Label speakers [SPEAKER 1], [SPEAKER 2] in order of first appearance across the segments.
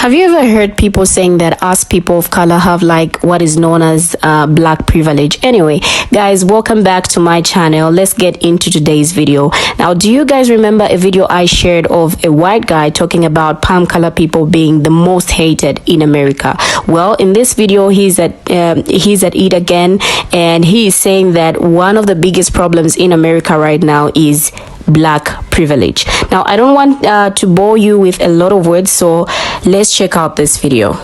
[SPEAKER 1] Have you ever heard people saying that us people of color have like what is known as black privilege? Anyway, guys, welcome back to my channel. Let's get into today's video. Now, do you guys remember a video I shared of a white guy talking about palm color people being the most hated in America? Well, in this video, he's at it again, and he is saying that one of the biggest problems in America right now is black privilege. Now, I don't want to bore you with a lot of words, so let's check out this video.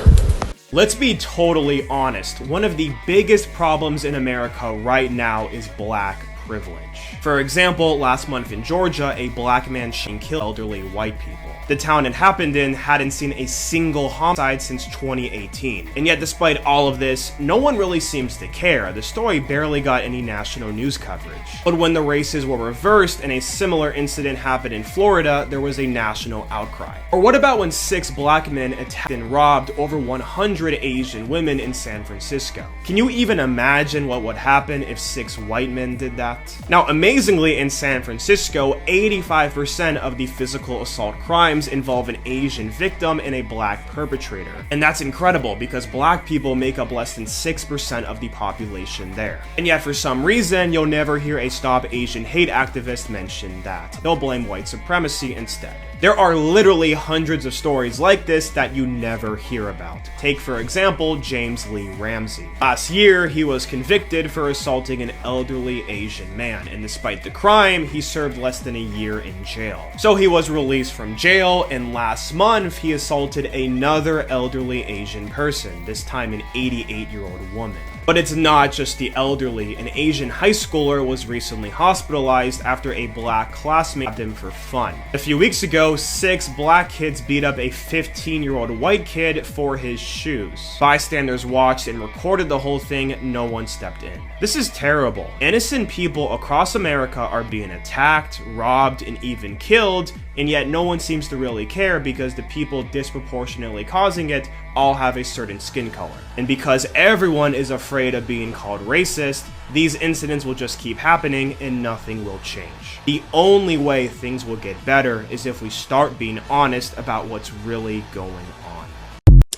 [SPEAKER 2] Let's be totally honest. One of the biggest problems in America right now is black privilege. For example, last month in Georgia, a black man killed elderly white people. The town it happened in hadn't seen a single homicide since 2018. And yet, despite all of this, no one really seems to care. The story barely got any national news coverage. But when the races were reversed and a similar incident happened in Florida, there was a national outcry. Or what about when 6 black men attacked and robbed over 100 Asian women in San Francisco? Can you even imagine what would happen if 6 white men did that? Now, amazingly, in San Francisco, 85% of the physical assault crimes involve an Asian victim and a black perpetrator. And that's incredible because black people make up less than 6% of the population there. And yet, for some reason, you'll never hear a Stop Asian Hate activist mention that. They'll blame white supremacy instead. There are literally hundreds of stories like this that you never hear about. Take, for example, James Lee Ramsey. Last year, he was convicted for assaulting an elderly Asian man, and despite the crime, he served less than a year in jail. So he was released from jail, and last month, he assaulted another elderly Asian person, this time an 88-year-old woman. But it's not just the elderly. An Asian high schooler was recently hospitalized after a black classmate stabbed him for fun. A few weeks ago, 6 black kids beat up a 15-year-old white kid for his shoes. Bystanders watched and recorded the whole thing. No one stepped in. This is terrible. Innocent people across America are being attacked, robbed, and even killed, and yet no one seems to really care because the people disproportionately causing it all have a certain skin color. And because everyone is afraid of being called racist, these incidents will just keep happening and nothing will change. The only way things will get better is if we start being honest about what's really going on.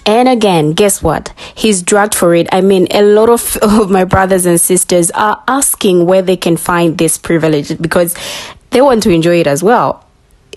[SPEAKER 1] And again, guess what? He's dragged for it. I mean, a lot of my brothers and sisters are asking where they can find this privilege because they want to enjoy it as well.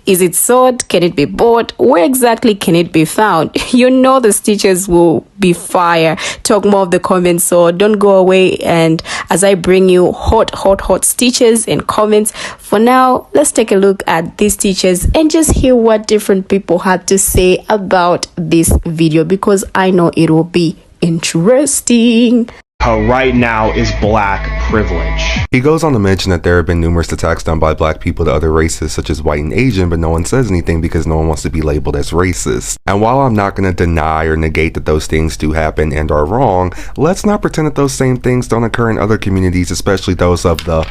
[SPEAKER 1] Is it sold? Can it be bought? Where exactly can it be found? You know the stitches will be fire. Talk more of the comments, so don't go away. And as I bring you hot stitches and comments, for now, let's take a look at these stitches and just hear what different people had to say about this video because I know it will be interesting.
[SPEAKER 2] Right now is black privilege.
[SPEAKER 3] He goes on to mention that there have been numerous attacks done by black people to other races such as white and Asian, but no one says anything because no one wants to be labeled as racist. And while I'm not going to deny or negate that those things do happen and are wrong, let's not pretend that those same things don't occur in other communities, especially those of the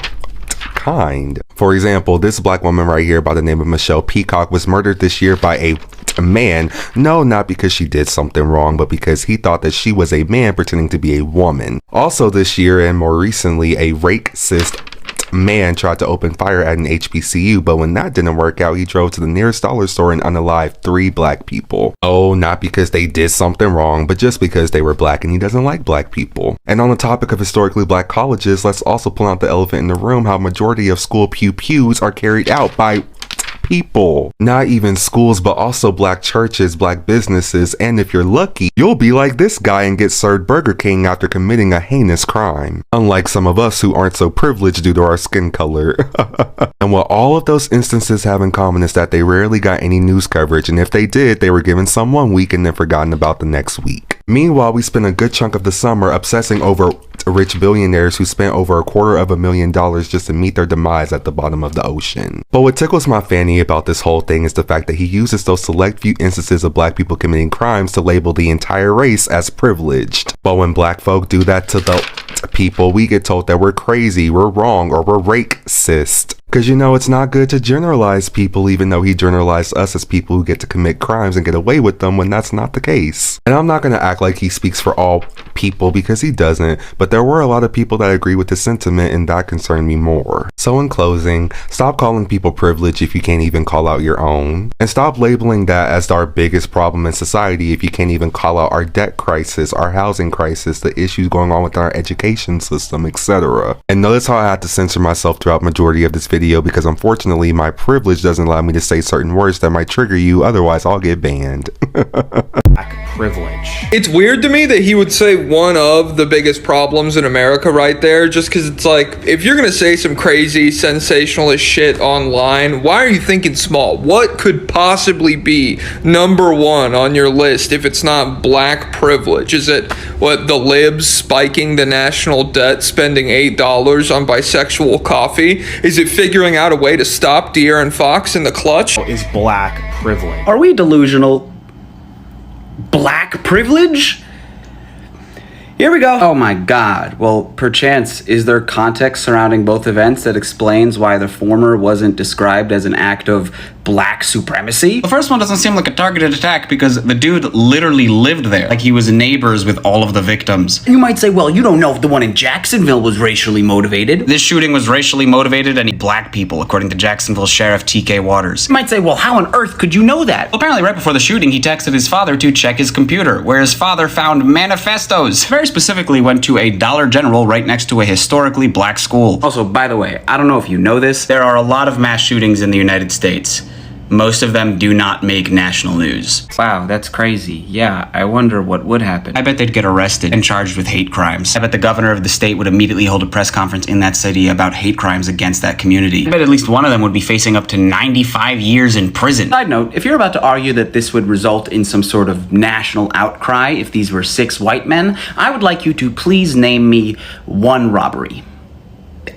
[SPEAKER 3] kind. For example, this black woman right here by the name of Michelle Peacock was murdered this year by a man. No, not because she did something wrong, but because he thought that she was a man pretending to be a woman. Also this year and more recently, a racist man tried to open fire at an HBCU, but when that didn't work out, he drove to the nearest dollar store and unalived 3 black people. Oh, not because they did something wrong, but just because they were black and he doesn't like black people. And on the topic of historically black colleges, let's also point out the elephant in the room, how majority of school pews are carried out by people. Not even schools, but also black churches, black businesses, and if you're lucky, you'll be like this guy and get served Burger King after committing a heinous crime. Unlike some of us who aren't so privileged due to our skin color. And what all of those instances have in common is that they rarely got any news coverage, and if they did, they were given some one week and then forgotten about the next week. Meanwhile, we spent a good chunk of the summer obsessing over rich billionaires who spent over $250,000 just to meet their demise at the bottom of the ocean. But what tickles my fanny about this whole thing is the fact that he uses those select few instances of black people committing crimes to label the entire race as privileged. But when black folk do that to the people, we get told that we're crazy, we're wrong, or we're racist. Because you know, it's not good to generalize people, even though he generalized us as people who get to commit crimes and get away with them when that's not the case. And I'm not going to act like he speaks for all people because he doesn't, but there were a lot of people that agree with his sentiment, and that concerned me more. So in closing, stop calling people privileged if you can't even call out your own, and stop labeling that as our biggest problem in society if you can't even call out our debt crisis, our housing crisis, the issues going on with our education system, etc. And notice how I had to censor myself throughout majority of this video because unfortunately my privilege doesn't allow me to say certain words that might trigger you, otherwise I'll get banned.
[SPEAKER 2] Privilege.
[SPEAKER 4] It's weird to me that he would say one of the biggest problems in America right there, just because it's like, if you're gonna say some crazy sensationalist shit online, why are you thinking small? What could possibly be number one on your list if it's not black privilege? Is it what, the libs spiking the national debt, spending $8 on bisexual coffee? Is it figuring out a way to stop De'Aaron Fox in the clutch?
[SPEAKER 2] Is black privilege.
[SPEAKER 5] Are we delusional? Black privilege? Here we go. Oh my god. Well, perchance, is there context surrounding both events that explains why the former wasn't described as an act of black supremacy?
[SPEAKER 6] The first one doesn't seem like a targeted attack because the dude literally lived there. Like he was neighbors with all of the victims.
[SPEAKER 5] You might say, well, you don't know if the one in Jacksonville was racially motivated.
[SPEAKER 6] This shooting was racially motivated and black people, according to Jacksonville Sheriff T.K. Waters.
[SPEAKER 5] You might say, well, how on earth could you know that?
[SPEAKER 6] Well, apparently right before the shooting, he texted his father to check his computer, where his father found manifestos. Very specifically went to a Dollar General right next to a historically black school.
[SPEAKER 5] Also, by the way, I don't know if you know this,
[SPEAKER 6] There are a lot of mass shootings in the United States. Most of them do not make national news.
[SPEAKER 5] wow, that's crazy. Yeah, I wonder what would happen.
[SPEAKER 6] I bet they'd get arrested and charged with hate crimes. I bet the governor of the state would immediately hold a press conference in that city about hate crimes against that community. I bet at least one of them would be facing up to 95 years in prison.
[SPEAKER 5] Side note, if you're about to argue that this would result in some sort of national outcry if these were 6 white men, I would like you to please name me one robbery.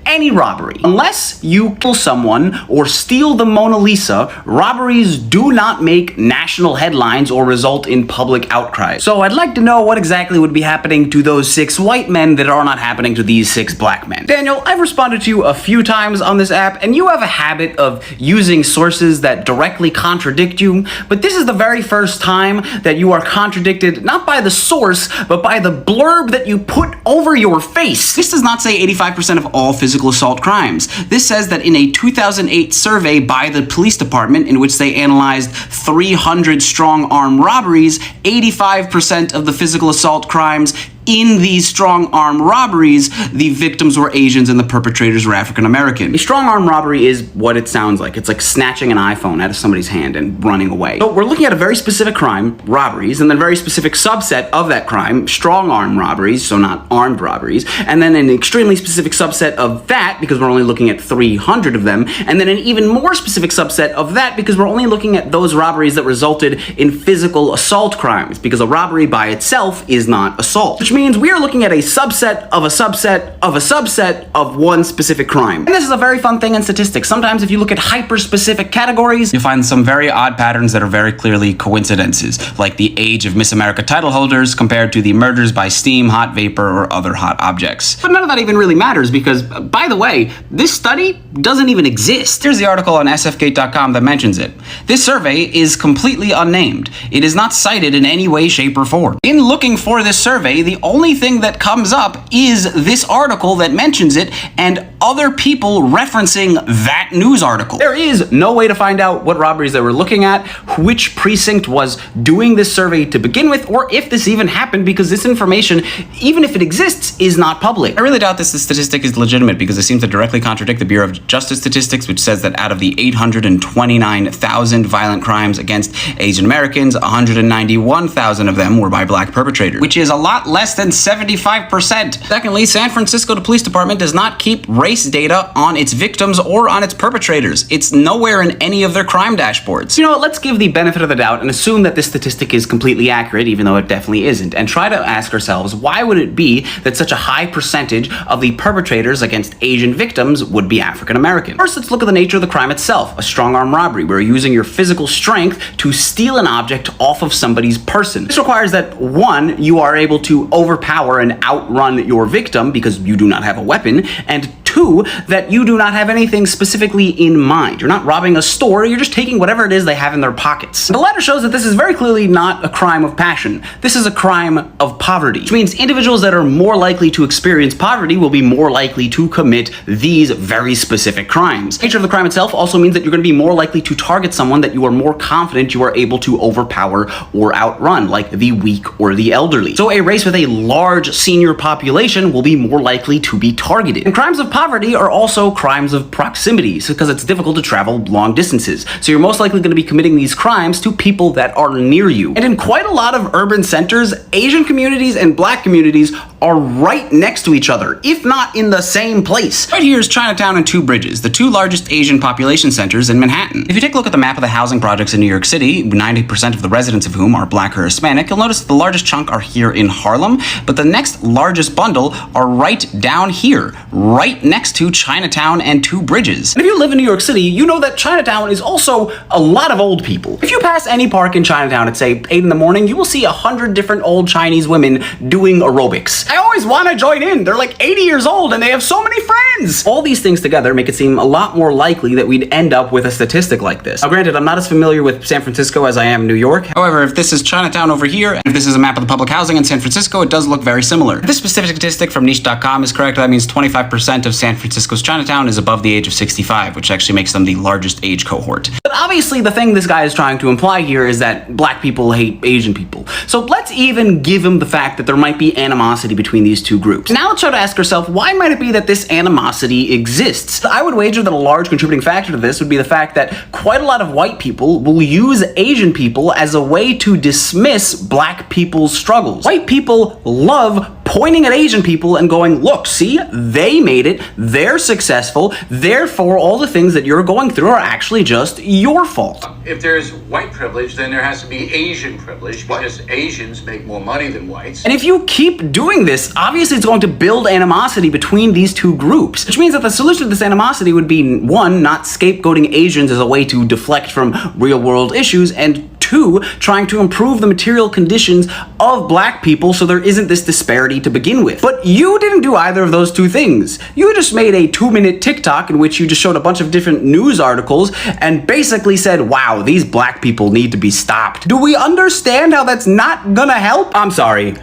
[SPEAKER 5] Any robbery. Unless you kill someone or steal the Mona Lisa, robberies do not make national headlines or result in public outcry. So I'd like to know what exactly would be happening to those 6 white men that are not happening to these 6 black men. Daniel, I've responded to you a few times on this app, and you have a habit of using sources that directly contradict you, but this is the very first time that you are contradicted not by the source, but by the blurb that you put over your face.
[SPEAKER 6] This does not say 85% of all physical assault crimes. This says that in a 2008 survey by the police department in which they analyzed 300 strong-arm robberies, 85% of the physical assault crimes in these strong-arm robberies, the victims were Asians and the perpetrators were African-American.
[SPEAKER 5] A strong-arm robbery is what it sounds like. It's like snatching an iPhone out of somebody's hand and running away. So we're looking at a very specific crime, robberies, and then a very specific subset of that crime, strong-arm robberies, so not armed robberies, and then an extremely specific subset of that, because we're only looking at 300 of them, and then an even more specific subset of that, because we're only looking at those robberies that resulted in physical assault crimes, because a robbery by itself is not assault. Which means we are looking at a subset of a subset of a subset of one specific crime. And this is a very fun thing in statistics. Sometimes if you look at hyper-specific categories,
[SPEAKER 6] You'll find some very odd patterns that are very clearly coincidences, like the age of Miss America title holders compared to the murders by steam, hot vapor, or other hot objects.
[SPEAKER 5] but none of that even really matters because, by the way, this study doesn't even exist.
[SPEAKER 6] Here's the article on sfgate.com that mentions it. This survey is completely unnamed. It is not cited in any way, shape, or form. In looking for this survey, the only thing that comes up is this article that mentions it and other people referencing that news article.
[SPEAKER 5] There is no way to find out what robberies they were looking at, which precinct was doing this survey to begin with, or if this even happened, because this information, even if it exists, is not public.
[SPEAKER 6] I really doubt this statistic is legitimate because it seems to directly contradict the Bureau of Justice Statistics, which says that out of the 829,000 violent crimes against Asian Americans, 191,000 of them were by black perpetrators, which is a lot less than 75%. Secondly, San Francisco Police Department does not keep race data on its victims or on its perpetrators. It's nowhere in any of their crime dashboards.
[SPEAKER 5] You know what, let's give the benefit of the doubt and assume that this statistic is completely accurate, even though it definitely isn't, and try to ask ourselves, why would it be that such a high percentage of the perpetrators against Asian victims would be African American? First, let's look at the nature of the crime itself, a strong-arm robbery, where you're using your physical strength to steal an object off of somebody's person. This requires that, one, you are able to overpower and outrun your victim because you do not have a weapon, and two, two, that you do not have anything specifically in mind. You're not robbing a store, you're just taking whatever it is they have in their pockets. The letter shows that this is very clearly not a crime of passion. This is a crime of poverty, which means individuals that are more likely to experience poverty will be more likely to commit these very specific crimes. The nature of the crime itself also means that you're going to be more likely to target someone that you are more confident you are able to overpower or outrun, like the weak or the elderly. So a race with a large senior population will be more likely to be targeted. And crimes of poverty are also crimes of proximity, because it's difficult to travel long distances. So you're most likely going to be committing these crimes to people that are near you. And in quite a lot of urban centers, Asian communities and Black communities are right next to each other, if not in the same place.
[SPEAKER 6] Right here is Chinatown and Two Bridges, the two largest Asian population centers in Manhattan. If you take a look at the map of the housing projects in New York City, 90% of the residents of whom are Black or Hispanic, you'll notice the largest chunk are here in Harlem, but the next largest bundle are right down here, right next to Chinatown and Two Bridges.
[SPEAKER 5] And if you live in New York City, you know that Chinatown is also a lot of old people. If you pass any park in Chinatown at say 8 in the morning, you will see 100 different old Chinese women doing aerobics. I always want to join in. They're like 80 years old and they have so many friends. All these things together make it seem a lot more likely that we'd end up with a statistic like this. Now granted, I'm not as familiar with San Francisco as I am New York.
[SPEAKER 6] However, if this is Chinatown over here, and if this is a map of the public housing in San Francisco, it does look very similar. If this specific statistic from niche.com is correct, that means 25% of San Francisco's Chinatown is above the age of 65, which actually makes them the largest age cohort.
[SPEAKER 5] But obviously the thing this guy is trying to imply here is that Black people hate Asian people. So let's even give him the fact that there might be animosity between these two groups. Now let's try to ask ourselves, why might it be that this animosity exists? I would wager that a large contributing factor to this would be the fact that quite a lot of white people will use Asian people as a way to dismiss Black people's struggles. White people love pointing at Asian people and going, look, see, they made it, they're successful, therefore all the things that you're going through are actually just your fault.
[SPEAKER 7] If there's white privilege, then there has to be Asian privilege, because Asians make more money than whites.
[SPEAKER 5] And if you keep doing this, obviously it's going to build animosity between these two groups, which means that the solution to this animosity would be, one, not scapegoating Asians as a way to deflect from real world issues, and two, trying to improve the material conditions of Black people so there isn't this disparity to begin with. But you didn't do either of those two things. You just made a 2-minute TikTok in which you just showed a bunch of different news articles and basically said, wow, these Black people need to be stopped. Do we understand how that's not gonna help? I'm sorry.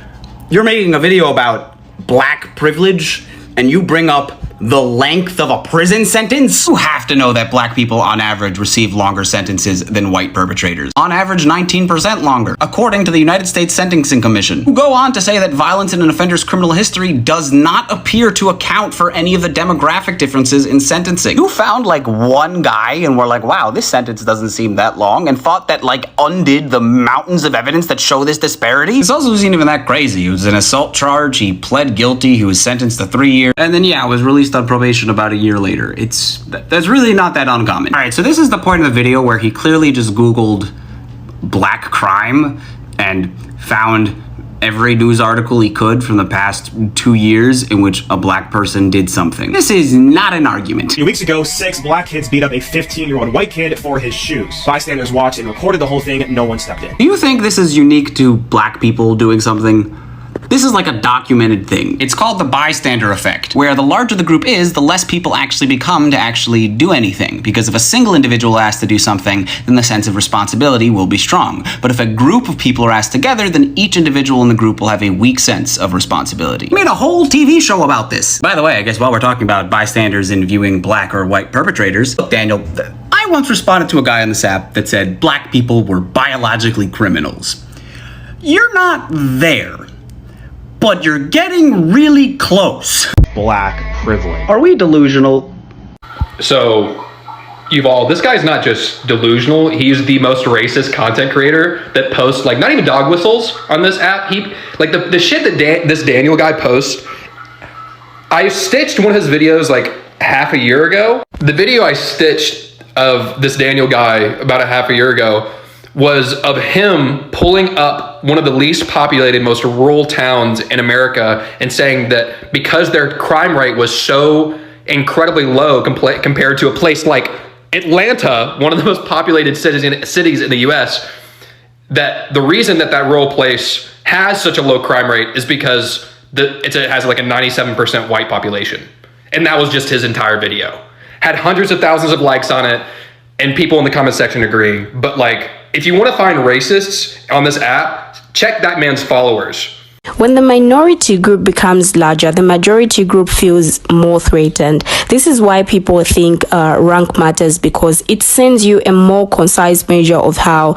[SPEAKER 5] You're making a video about Black privilege and you bring up the length of a prison sentence?
[SPEAKER 6] You have to know that Black people on average receive longer sentences than white perpetrators. On average, 19% longer, according to the United States Sentencing Commission, who go on to say that violence in an offender's criminal history does not appear to account for any of the demographic differences in sentencing. You found like one guy and were like, wow, this sentence doesn't seem that long, and thought that like undid the mountains of evidence that show this disparity? This also isn't even that crazy. It was an assault charge, he pled guilty, he was sentenced to 3 years, and then yeah, was released on probation about a year later. That's really not that uncommon. All right, so this is the point of the video where he clearly just Googled Black crime and found every news article he could from the past 2 years in which a Black person did something. This is not an argument.
[SPEAKER 2] A few weeks ago, 6 Black kids beat up a 15-year-old white kid for his shoes. Bystanders watched and recorded the whole thing. No one stepped in.
[SPEAKER 5] Do you think this is unique to Black people doing something? This is like a documented thing.
[SPEAKER 6] It's called the bystander effect, where the larger the group is, the less people actually become to actually do anything. Because if a single individual asks to do something, then the sense of responsibility will be strong. But if a group of people are asked together, then each individual in the group will have a weak sense of responsibility.
[SPEAKER 5] I made a whole TV show about this.
[SPEAKER 6] By the way, I guess while we're talking about bystanders and viewing Black or white perpetrators, look, Daniel,
[SPEAKER 5] I once responded to a guy on this app that said Black people were biologically criminals. You're not there, but you're getting really close.
[SPEAKER 2] Black privilege.
[SPEAKER 5] Are we delusional?
[SPEAKER 8] So, Yuval, this guy's not just delusional, he's the most racist content creator that posts, like, not even dog whistles on this app. He, like, the shit that this Daniel guy posts, I stitched one of his videos, like, half a year ago. The video I stitched of this Daniel guy about a half a year ago was of him pulling up one of the least populated, most rural towns in America and saying that because their crime rate was so incredibly low compared to a place like Atlanta, one of the most populated cities in the US, that the reason that rural place has such a low crime rate is because it has like a 97% white population. and that was just his entire video. Had hundreds of thousands of likes on it, and people in the comment section agreeing. But like, if you want to find racists on this app, check that man's followers.
[SPEAKER 1] When the minority group becomes larger, the majority group feels more threatened. This is why people think rank matters, because it sends you a more concise measure of how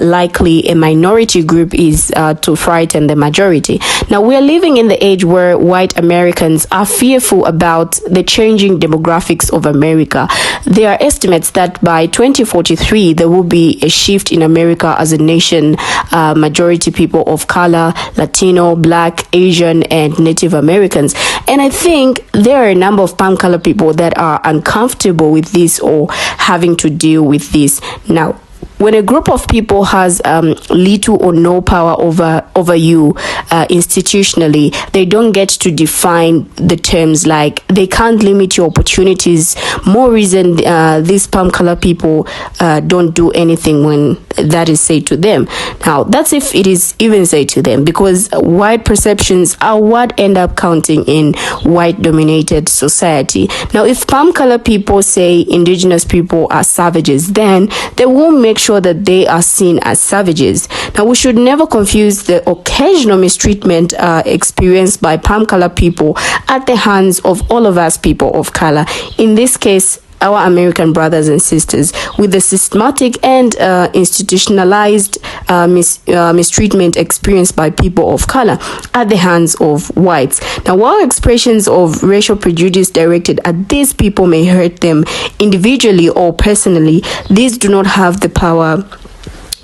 [SPEAKER 1] likely a minority group is to frighten the majority. Now, we are living in the age where white Americans are fearful about the changing demographics of America. There are estimates that by 2043, there will be a shift in America as a nation, majority people of color, Latino, Black, Asian, and Native Americans. And I think there are a number of palm color people that are uncomfortable with this or having to deal with this. Now, when a group of people has little or no power over you institutionally, they don't get to define the terms, like they can't limit your opportunities. More reason these palm color people don't do anything when that is said to them. Now, that's if it is even said to them, because white perceptions are what end up counting in white dominated society. Now, if palm color people say indigenous people are savages, then they won't make sure that they are seen as savages. Now, we should never confuse the occasional mistreatment experienced by palm color people at the hands of all of us people of color, in this case our American brothers and sisters, with the systematic and institutionalized mistreatment experienced by people of color at the hands of whites. Now, while expressions of racial prejudice directed at these people may hurt them individually or personally, these do not have the power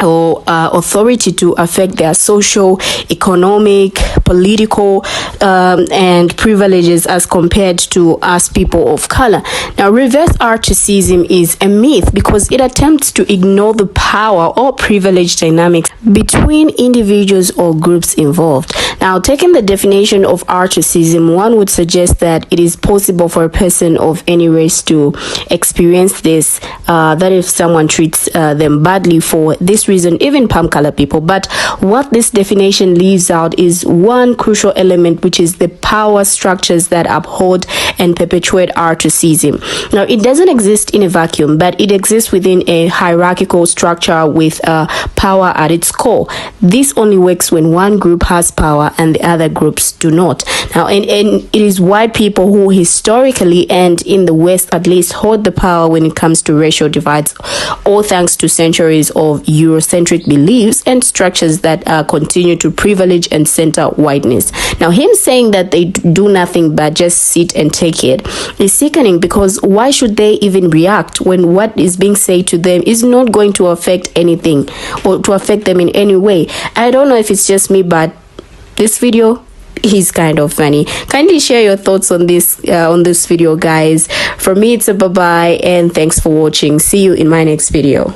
[SPEAKER 1] or authority to affect their social, economic, political, and privileges as compared to us people of color. Now, reverse racism is a myth because it attempts to ignore the power or privilege dynamics between individuals or groups involved. Now, taking the definition of racism, one would suggest that it is possible for a person of any race to experience this, that if someone treats them badly for this reason, even palm color people. But what this definition leaves out is one crucial element, which is the power structures that uphold and perpetuate racism. Now, it doesn't exist in a vacuum, but it exists within a hierarchical structure with power at its core. This only works when one group has power and the other groups do not. Now, and it is white people who historically and in the West at least hold the power when it comes to racial divides, all thanks to centuries of Eurocentric beliefs and structures that continue to privilege and center whiteness. Now, him saying that they do nothing but just sit and take it is sickening, because why should they even react when what is being said to them is not going to affect anything or to affect them in any way? I don't know if it's just me, but this video is kind of funny. Kindly share your thoughts on this video, guys. For me, it's a bye-bye, and thanks for watching. See you in my next video.